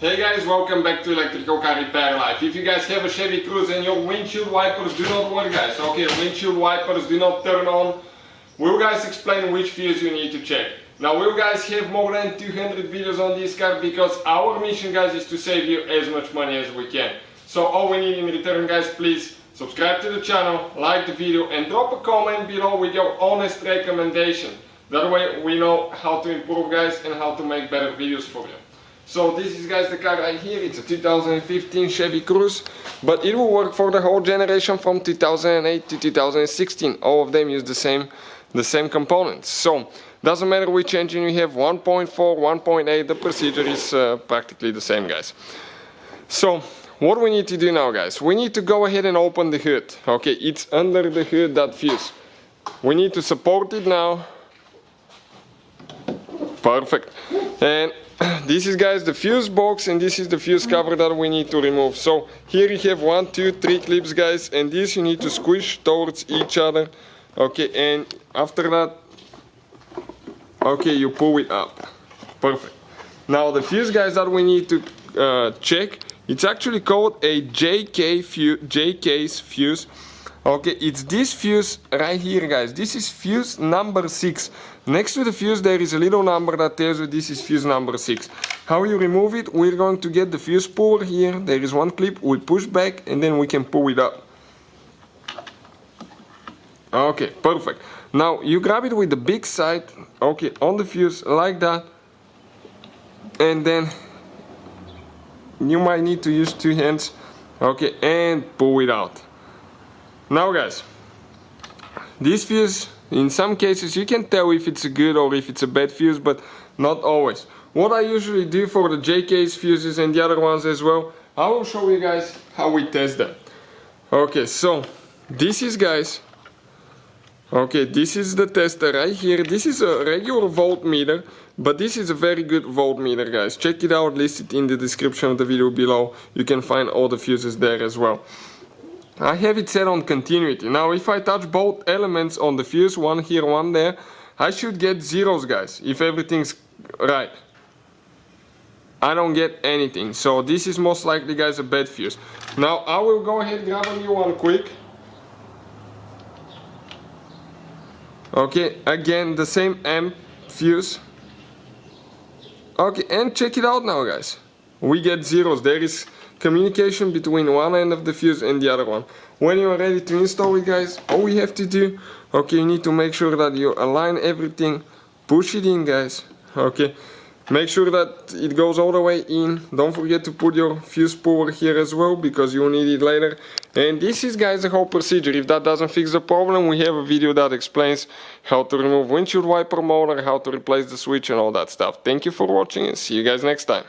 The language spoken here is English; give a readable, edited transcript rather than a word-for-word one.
Hey guys, welcome back to Electrical Car Repair Life. If you guys have a Chevy Cruze and your windshield wipers do not work, guys, okay, windshield wipers do not turn on, we'll guys explain which fuse you need to check. Now we'll guys have more than 200 videos on this car because our mission, guys, is to save you as much money as we can. So all we need in return, guys, please subscribe to the channel, like the video and drop a comment below with your honest recommendation. That way we know how to improve, guys, and how to make better videos for you. So this is, guys, the car right here. It's a 2015 Chevy Cruze, but it will work for the whole generation from 2008 to 2016. All of them use the same components. So doesn't matter which engine you have, 1.4, 1.8, the procedure is practically the same, guys. So what we need to do now, guys, we need to go ahead and open the hood. Okay, it's under the hood, that fuse. We need to support it now. Perfect. And this is, guys, the fuse box, and this is the fuse cover that we need to remove. So here you have 1, 2, 3 clips, guys, and this you need to squish towards each other. Okay, and after that, okay, you pull it up. Perfect. Now the fuse, guys, that we need to check, it's actually called a JK's fuse. Okay, it's this fuse right here, guys. This is fuse number 6. Next to the fuse there is a little number that tells you this is fuse number 6. How you remove it? We're going to get the fuse puller here. There is one clip, we push back and then we can pull it up. Okay, perfect. Now you grab it with the big side, okay, on the fuse like that. And then you might need to use 2 hands, okay, and pull it out. Now, guys, this fuse, in some cases you can tell if it's a good or if it's a bad fuse, but not always. What I usually do for the JK's fuses and the other ones as well, I will show you guys how we test them. Okay, so this is, guys, okay, this is the tester right here. This is a regular voltmeter, but this is a very good voltmeter, guys. Check it out, listed in the description of the video below. You can find all the fuses there as well. I have it set on continuity. Now if I touch both elements on the fuse, one here, one there, I should get zeros, guys, if everything's right. I don't get anything, so this is most likely, guys, a bad fuse. Now I will go ahead and grab a new one quick. Okay, again the same amp fuse. Okay, and check it out now, guys. We get zeros. There is communication between one end of the fuse and the other one. When you are ready to install it, guys, all you have to do, okay, you need to make sure that you align everything, push it in, guys, okay, make sure that it goes all the way in. Don't forget to put your fuse puller here as well because you will need it later. And this is, guys, the whole procedure. If that doesn't fix the problem, we have a video that explains how to remove windshield wiper motor, how to replace the switch and all that stuff. Thank you for watching and see you guys next time.